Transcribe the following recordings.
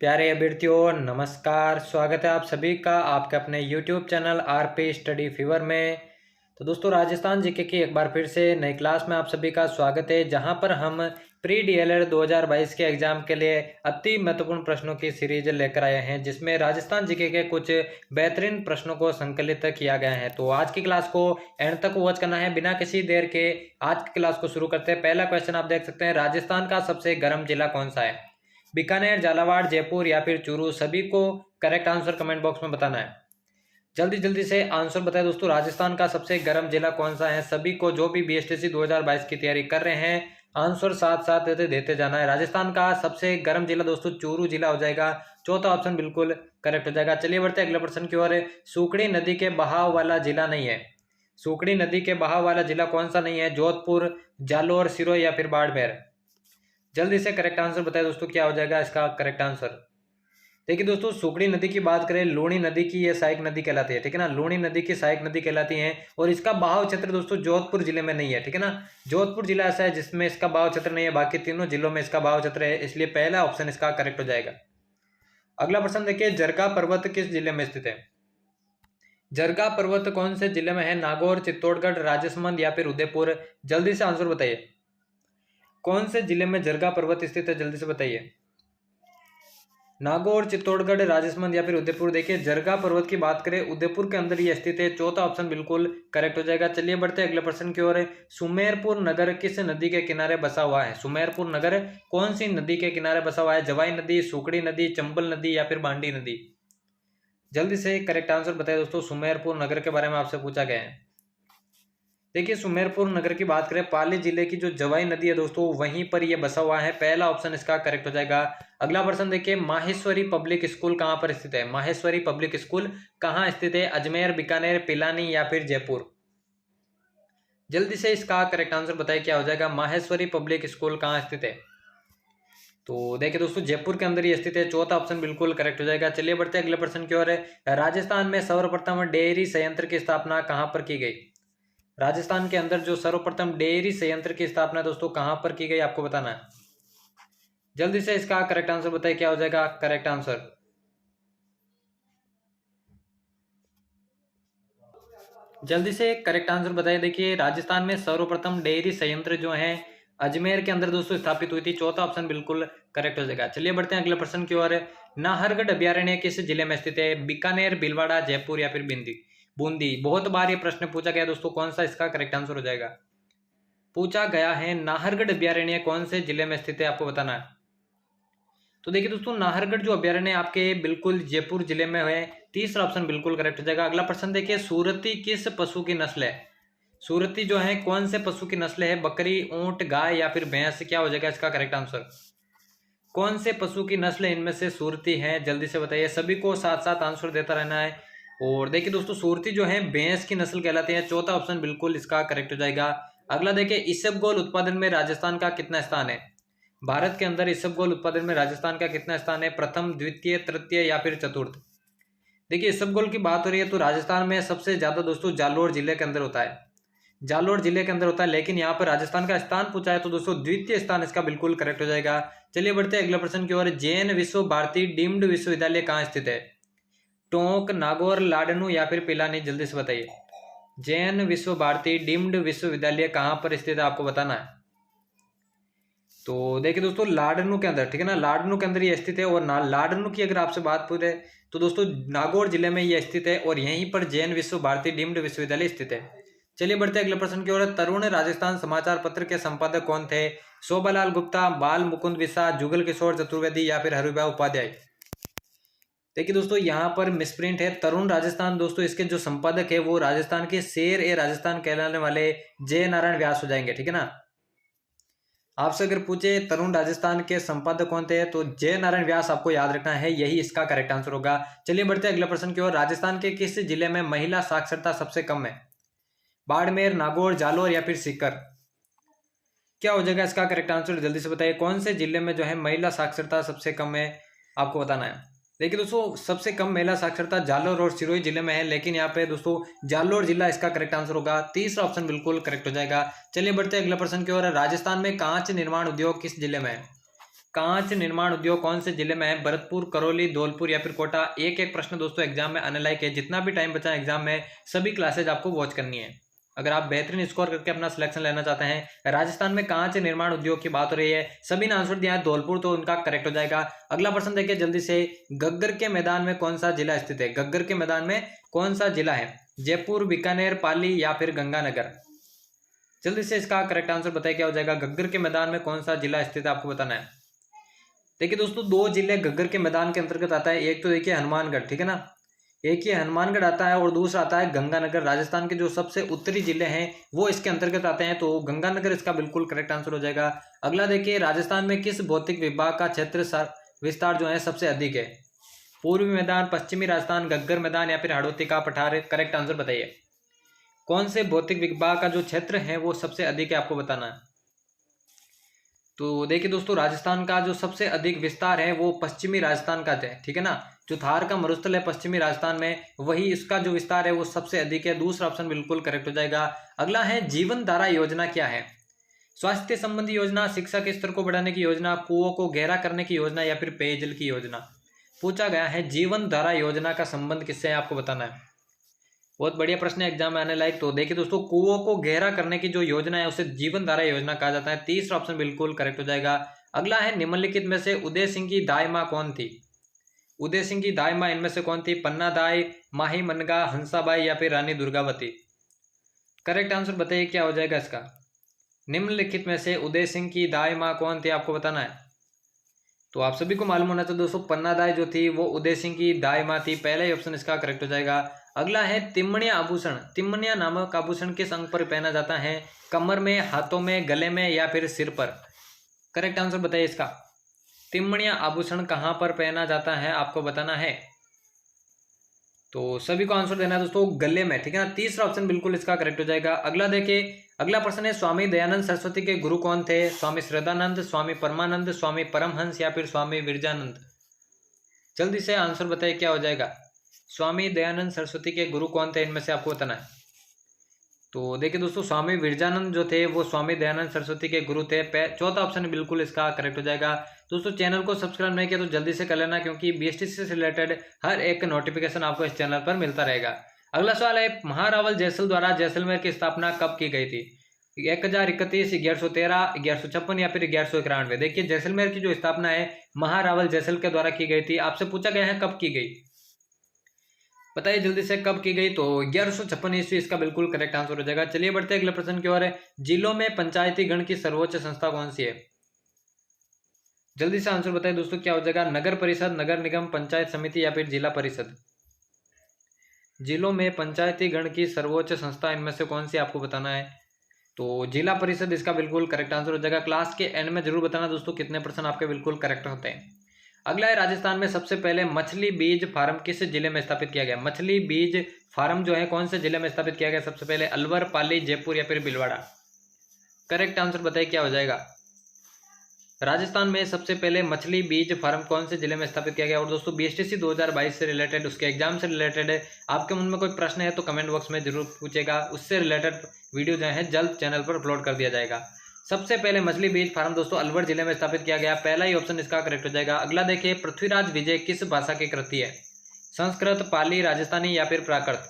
प्यारे अभ्यर्थियों नमस्कार। स्वागत है आप सभी का आपके अपने YouTube channel RP study fever में। तो दोस्तों राजस्थान जीके की एक बार फिर से नई क्लास में आप सभी का स्वागत है, जहां पर हम प्री डीएलएड 2022 के एग्जाम के लिए अति महत्वपूर्ण प्रश्नों की सीरीज लेकर आए हैं, जिसमें राजस्थान जीके के कुछ बेहतरीन प्रश्नों को संकलित किया गया है। तो आज की क्लास को एंड तक वॉच करना है। बिना किसी देर के आज की क्लास को शुरू करते हैं। पहला क्वेश्चन आप देख सकते हैं, राजस्थान का सबसे गर्म जिला कौन सा है? बीकानेर, झालावाड़, जयपुर या फिर चूरू? सभी को करेक्ट आंसर कमेंट बॉक्स में बताना है। जल्दी जल्दी से आंसर बताएं दोस्तों, राजस्थान का सबसे गर्म जिला कौन सा है? सभी को जो भी बीएसटीसी 2022 की तैयारी कर रहे हैं आंसर साथ साथ देते जाना है। राजस्थान का सबसे गर्म जिला दोस्तों चूरू जिला हो जाएगा। चौथा ऑप्शन बिल्कुल करेक्ट हो जाएगा। चलिए बढ़ते अगले प्रश्न की ओर। सूखड़ी नदी के बहाव वाला जिला नहीं है। सूखड़ी नदी के बहाव वाला जिला कौन सा नहीं है? जोधपुर, जालोर, सिरोही या फिर बाड़मेर? जल्दी से करेक्ट आंसर बताएं दोस्तों, क्या हो जाएगा इसका करेक्ट आंसर? देखिए दोस्तों, सूखड़ी नदी की बात करें, लूणी नदी की ये सहायक नदी कहलाती है, ठीक है ना। लूणी नदी की सहायक नदी कहलाती है और इसका बहाव क्षेत्र दोस्तों जोधपुर जिले में नहीं है, ठीक है ना। जोधपुर जिला ऐसा है जिसमें इसका बहाव क्षेत्र नहीं है, बाकी तीनों जिलों में इसका बहाव क्षेत्र है, इसलिए पहला ऑप्शन इसका करेक्ट हो जाएगा। अगला प्रश्न देखिए, जरगा पर्वत किस जिले में स्थित है? जरगा पर्वत कौन से जिले में है? नागौर, चित्तौड़गढ़, राजसमंद या फिर उदयपुर? जल्दी से आंसर बताइए, कौन से जिले में जरगा पर्वत स्थित है? जल्दी से बताइए। नागौर, चित्तौड़गढ़, राजसमंद या फिर उदयपुर? देखिए जरगा पर्वत की बात करें उदयपुर के अंदर ये स्थित है। चौथा ऑप्शन बिल्कुल करेक्ट हो जाएगा। चलिए बढ़ते अगले प्रश्न की ओर। सुमेरपुर नगर किस नदी के किनारे बसा हुआ है? सुमेरपुर नगर कौन सी नदी के किनारे बसा हुआ है? जवाई नदी, सूखड़ी नदी, चंबल नदी या फिर बांडी नदी? जल्दी से करेक्ट आंसर बताइए दोस्तों, सुमेरपुर नगर के बारे में आपसे पूछा गया है। देखिए सुमेरपुर नगर की बात करें, पाली जिले की जो जवाई नदी है दोस्तों वहीं पर यह बसा हुआ है। पहला ऑप्शन इसका करेक्ट हो जाएगा। अगला प्रश्न देखिए, माहेश्वरी पब्लिक स्कूल कहां पर स्थित है? माहेश्वरी पब्लिक स्कूल कहां स्थित है? अजमेर, बीकानेर, पिलानी या फिर जयपुर? जल्दी से इसका करेक्ट आंसर बताइए, क्या हो जाएगा? माहेश्वरी पब्लिक स्कूल कहां स्थित है? तो देखिए दोस्तों जयपुर के अंदर ये स्थित है। चौथा ऑप्शन बिल्कुल करेक्ट हो जाएगा। चलिए बढ़ते अगले प्रश्न की ओर। राजस्थान में सर्वप्रथम डेयरी संयंत्र की स्थापना कहां पर की गई? राजस्थान के अंदर जो सर्वप्रथम डेयरी संयंत्र की स्थापना दोस्तों कहां पर की गई, आपको बताना है। जल्दी से इसका करेक्ट आंसर बताइए, क्या हो जाएगा करेक्ट आंसर? जल्दी से करेक्ट आंसर बताइए। देखिए राजस्थान में सर्वप्रथम डेयरी संयंत्र जो है अजमेर के अंदर दोस्तों स्थापित हुई थी। चौथा ऑप्शन बिल्कुल करेक्ट हो जाएगा। चलिए बढ़ते हैं अगले प्रश्न की ओर। नाहरगढ़ अभ्यारण्य किस जिले में स्थित है? बीकानेर, भीलवाड़ा, जयपुर या फिर बूंदी? बहुत बार ये प्रश्न पूछा गया दोस्तों, कौन सा इसका करेक्ट आंसर हो जाएगा? पूछा गया है नाहरगढ़ अभ्यारण्य कौन से जिले में स्थित है, आपको बताना है। तो देखिए दोस्तों नाहरगढ़ जो अभ्यारण्य आपके बिल्कुल जयपुर जिले में है। तीसरा ऑप्शन बिल्कुल करेक्ट हो जाएगा। अगला प्रश्न देखिए, सूरती किस पशु की नस्ल है? सूरती जो है कौन से पशु की नस्ल है? बकरी, ऊंट, गाय या फिर भैंस? क्या हो जाएगा इसका करेक्ट आंसर? कौन से पशु की नस्ल इनमें से सूरती है? जल्दी से बताइए, सभी को साथ साथ आंसर देता रहना है। और देखिए दोस्तों सूरती जो है भैंस की नस्ल कहलाती है। चौथा ऑप्शन बिल्कुल इसका करेक्ट हो जाएगा। अगला देखिए, इसबगोल उत्पादन में राजस्थान का कितना स्थान है? भारत के अंदर इसबगोल उत्पादन में राजस्थान का कितना स्थान है? प्रथम, द्वितीय, तृतीय या फिर चतुर्थ? देखिए इसबगोल की बात हो रही है तो राजस्थान में सबसे ज्यादा दोस्तों जालोर जिले के अंदर होता है। जालोर जिले के अंदर होता है, लेकिन यहाँ पर राजस्थान का स्थान पूछा है तो दोस्तों द्वितीय स्थान इसका बिल्कुल करेक्ट हो जाएगा। चलिए बढ़ते हैं अगले प्रश्न की ओर। जैन विश्व भारती डीम्ड विश्वविद्यालय कहाँ स्थित है? टोंक, नागौर, लाडनू या फिर पिलानी? जल्दी से बताइए। जैन विश्व भारती डीम्ड विश्वविद्यालय कहाँ पर स्थित है, आपको बताना है। तो देखिए दोस्तों लाडनू के अंदर, ठीक है ना, लाडनू के अंदर ये स्थित है। और लाडनू की अगर आपसे बात पूछे तो दोस्तों नागौर जिले में ये स्थित है और यहीं पर जैन विश्व भारती डीम्ड विश्वविद्यालय स्थित है। चलिए बढ़ते अगले प्रश्न की ओर। तरुण राजस्थान समाचार पत्र के संपादक कौन थे? शोभालाल गुप्ता, बाल मुकुंद बिस्सा, जुगल किशोर चतुर्वेदी या फिर हरिभाई उपाध्याय? देखिए दोस्तों यहाँ पर मिसप्रिंट है। तरुण राजस्थान दोस्तों इसके जो संपादक है वो राजस्थान के शेर ए राजस्थान कहलाने वाले जय नारायण व्यास हो जाएंगे, ठीक है ना। आपसे अगर पूछे तरुण राजस्थान के संपादक कौन थे तो जय नारायण व्यास आपको याद रखना है, यही इसका करेक्ट आंसर होगा। चलिए बढ़ते अगले प्रश्न की ओर। राजस्थान के किस जिले में महिला साक्षरता सबसे कम है? बाड़मेर, नागौर, जालोर या फिर सीकर? क्या हो जाएगा इसका करेक्ट आंसर? जल्दी से बताइए, कौन से जिले में जो है महिला साक्षरता सबसे कम है, आपको बताना है। देखिए दोस्तों सबसे कम महिला साक्षरता जालोर और सिरोही जिले में है, लेकिन यहाँ पे दोस्तों जालोर जिला इसका करेक्ट आंसर होगा। तीसरा ऑप्शन बिल्कुल करेक्ट हो जाएगा। चलिए बढ़ते अगले प्रश्न की ओर। राजस्थान में कांच निर्माण उद्योग किस जिले में है? कांच निर्माण उद्योग कौन से जिले में है? भरतपुर, करौली, धौलपुर या फिर कोटा। एक एक प्रश्न दोस्तों एग्जाम में आने लायक है। जितना भी टाइम बचा है एग्जाम में सभी क्लासेज आपको वॉच करनी है अगर आप बेहतरीन स्कोर करके अपना सिलेक्शन लेना चाहते हैं। राजस्थान में कांच निर्माण उद्योग की बात हो रही है, सभी ने आंसर दिया है धौलपुर, तो उनका करेक्ट हो जाएगा। अगला प्रश्न देखिए जल्दी से, गग्गर के मैदान में कौन सा जिला स्थित है? गग्गर के मैदान में कौन सा जिला है? जयपुर, बीकानेर, पाली या फिर गंगानगर। जल्दी से इसका करेक्ट आंसर बताइए क्या हो जाएगा। गग्गर के मैदान में कौन सा जिला स्थित है आपको बताना है। देखिए दोस्तों, दो जिले गग्गर के मैदान के अंतर्गत आता है। एक तो देखिए हनुमानगढ़, ठीक है ना, एक ये हनुमानगढ़ आता है और दूसरा आता है गंगानगर। राजस्थान के जो सबसे उत्तरी जिले हैं वो इसके अंतर्गत आते हैं, तो गंगानगर इसका बिल्कुल करेक्ट आंसर हो जाएगा। अगला देखिए, राजस्थान में किस भौतिक विभाग का क्षेत्र विस्तार जो है सबसे अधिक है? पूर्वी मैदान, पश्चिमी राजस्थान, गग्गर मैदान या फिर हाड़ौती का पठार। करेक्ट आंसर बताइए, कौन से भौतिक विभाग का जो क्षेत्र है वो सबसे अधिक है आपको बताना है। तो देखिए दोस्तों, राजस्थान का जो सबसे अधिक विस्तार है वो पश्चिमी राजस्थान का है, ठीक है ना। जो थार का मरुस्थल है पश्चिमी राजस्थान में, वही इसका जो विस्तार है वो सबसे अधिक है। दूसरा ऑप्शन बिल्कुल करेक्ट हो जाएगा। अगला है, जीवन धारा योजना क्या है? स्वास्थ्य संबंधी योजना, शिक्षा के स्तर को बढ़ाने की योजना, कुओं को गहरा करने की योजना या फिर पेयजल की योजना। पूछा गया है जीवन धारा योजना का संबंध किससे है आपको बताना है। बहुत बढ़िया प्रश्न है, एग्जाम में आने लायक। तो देखिए दोस्तों, कुओं को गहरा करने की जो योजना है उसे जीवन धारा योजना कहा जाता है। तीसरा ऑप्शन बिल्कुल करेक्ट हो जाएगा। अगला है, निम्नलिखित में से उदय सिंह की दाई मां कौन थी? उदय सिंह की दाई मां इनमें से कौन थी? पन्ना दाई, माही मनगा, हंसाबाई या फिर रानी दुर्गावती। करेक्ट आंसर बताइए क्या हो जाएगा इसका। निम्नलिखित में से उदय सिंह की दाई मां कौन थी आपको बताना है। तो आप सभी को मालूम होना चाहिए दोस्तों, पन्ना दाई जो थी वो उदय सिंह की दाई मां थी। पहला ही ऑप्शन इसका करेक्ट हो जाएगा। अगला है, तिम्मनिया आभूषण। तिम्मनिया नामक आभूषण किस अंग पर पहना जाता है? कमर में, हाथों में, गले में या फिर सिर पर। करेक्ट आंसर बताइए इसका। तिम्मनिया आभूषण कहां पर पहना जाता है आपको बताना है। तो सभी को आंसर देना है दोस्तों, गले में, ठीक है ना। तीसरा ऑप्शन बिल्कुल इसका करेक्ट हो जाएगा। अगला देखिए, अगला प्रश्न है, स्वामी दयानंद सरस्वती के गुरु कौन थे? स्वामी श्रद्धानंद, स्वामी परमानंद, स्वामी परमहंस या फिर स्वामी विरजानंद। जल्दी से आंसर बताइए क्या हो जाएगा। स्वामी दयानंद सरस्वती के गुरु कौन थे इनमें से आपको बताना है। तो देखिए दोस्तों, स्वामी विरजानंद जो थे वो स्वामी दयानंद सरस्वती के गुरु थे। चौथा ऑप्शन बिल्कुल इसका करेक्ट हो जाएगा। दोस्तों, चैनल को सब्सक्राइब नहीं किया तो जल्दी से कर लेना, क्योंकि बीएसटीसी से रिलेटेड हर एक नोटिफिकेशन आपको इस चैनल पर मिलता रहेगा। अगला सवाल है, महारावल जैसल द्वारा जैसलमेर की स्थापना कब की गई थी? 1031, 1113, 1156 या फिर 1191। देखिए, जैसलमेर की जो स्थापना है महारावल जैसल के द्वारा की गई थी। आपसे पूछा गया है कब की गई, बताइए जल्दी से कब की गई। तो 1156 ईस्वी इसका बिल्कुल करेक्ट आंसर हो जाएगा। चलिए बढ़ते हैं अगले प्रश्न की ओर। जिलों में पंचायती गण की सर्वोच्च संस्था कौन सी है? जल्दी से आंसर बताइए दोस्तों क्या हो जाएगा। नगर परिषद, नगर निगम, पंचायत समिति या फिर जिला परिषद। जिलों में पंचायती गण की सर्वोच्च संस्था इनमें से कौन सी आपको बताना है। तो जिला परिषद इसका बिल्कुल करेक्ट आंसर हो जाएगा। क्लास के एंड में जरूर बताना दोस्तों कितने प्रश्न आपके बिल्कुल करेक्ट होते हैं। अगला है, राजस्थान में सबसे पहले मछली बीज फार्म किस जिले में स्थापित किया गया? मछली बीज फार्म जो है कौन से जिले में स्थापित किया गया सबसे पहले? अलवर, पाली, जयपुर या फिर भीलवाड़ा। करेक्ट आंसर बताइए क्या हो जाएगा। राजस्थान में सबसे पहले मछली बीज फार्म कौन से जिले में स्थापित किया गया। और दोस्तों, बीएसटीसी 2022 से रिलेटेड, उसके एग्जाम से रिलेटेड आपके मन में कोई प्रश्न है तो कमेंट बॉक्स में जरूर पूछेगा, उससे रिलेटेड वीडियो जो है जल्द चैनल पर अपलोड कर दिया जाएगा। सबसे पहले मछली बीज फार्म दोस्तों अलवर जिले में स्थापित किया गया। पहला ही ऑप्शन इसका करेक्ट हो जाएगा। अगला देखिए, पृथ्वीराज विजय किस भाषा की कृति है? संस्कृत, पाली, राजस्थानी या फिर प्राकृत।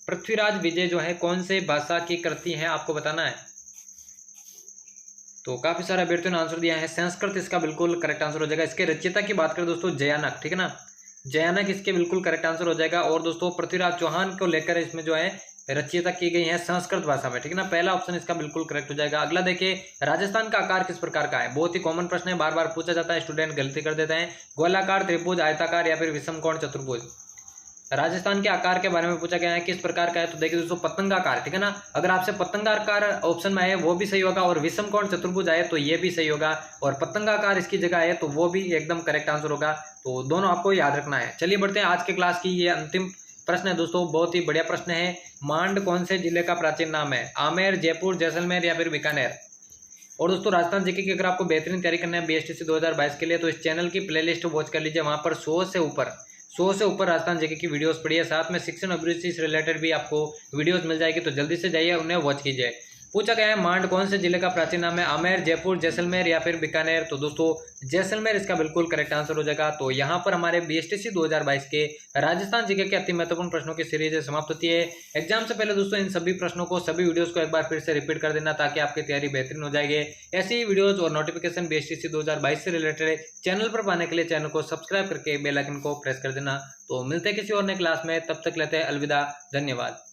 पृथ्वीराज विजय जो है कौन से भाषा की कृति है आपको बताना है। तो काफी सारे अभ्यर्थियों ने आंसर दिया है संस्कृत, इसका बिल्कुल करेक्ट आंसर हो जाएगा। इसके रचयिता की बात करें दोस्तों, जयानक, ठीक है ना, जयानक इसके बिल्कुल करेक्ट आंसर हो जाएगा। और दोस्तों, पृथ्वीराज चौहान को लेकर इसमें जो है रचयिता की गई है संस्कृत भाषा में, ठीक है ना। पहला ऑप्शन इसका बिल्कुल करेक्ट हो जाएगा। अगला देखिए, राजस्थान का आकार किस प्रकार का है? बहुत ही कॉमन प्रश्न है, बार बार पूछा जाता है, स्टूडेंट गलती कर देते हैं। गोलाकार, त्रिभुज, आयताकार या फिर विषमकोण, चतुर्भुज। राजस्थान के आकार के बारे में पूछा गया है किस प्रकार का है। तो देखिए दोस्तों, पतंगाकार, ठीक है ना। अगर आपसे पतंगाकार ऑप्शन में आए वो भी सही होगा, और विषमकोण चतुर्भुज आए तो ये भी सही होगा, और पतंगाकार इसकी जगह है तो वो भी एकदम करेक्ट आंसर होगा। तो दोनों आपको याद रखना है। चलिए बढ़ते हैं आज के क्लास की, ये अंतिम प्रश्न है दोस्तों, बहुत ही बढ़िया प्रश्न है। मांड कौन से जिले का प्राचीन नाम है? आमेर, जयपुर, जैसलमेर या फिर बीकानेर। और दोस्तों, राजस्थान जीके की अगर आपको बेहतरीन तैयारी करना है बीएसटीसी 2022 के लिए तो इस चैनल की प्लेलिस्ट वॉच कर लीजिए। वहां पर 100 से ऊपर राजस्थान जीके की वीडियोस पड़ी है। साथ में शिक्षण अभिरुचि से रिलेटेड भी आपको वीडियोस मिल जाएगी, तो जल्दी से जाइए उन्हें वॉच कीजिए। पूछा गया है मांड कौन से जिले का प्राचीन नाम है, आमेर, जयपुर, जैसलमेर या फिर बीकानेर। तो दोस्तों जैसलमेर इसका बिल्कुल करेक्ट आंसर हो जाएगा। तो यहाँ पर हमारे BSTC 2022 के राजस्थान जीके के अति महत्वपूर्ण प्रश्नों की सीरीज समाप्त होती है। एग्जाम से पहले दोस्तों इन सभी प्रश्नों को, सभी वीडियोस को एक बार फिर से रिपीट कर देना ताकि आपकी तैयारी बेहतरीन हो जाएगी। ऐसी ही वीडियोस और नोटिफिकेशन BSTC 2022 से रिलेटेड चैनल पर पाने के लिए चैनल को सब्सक्राइब करके बेल आइकन को प्रेस कर देना। तो मिलते हैं किसी और नए क्लास में, तब तक लेते हैं अलविदा, धन्यवाद।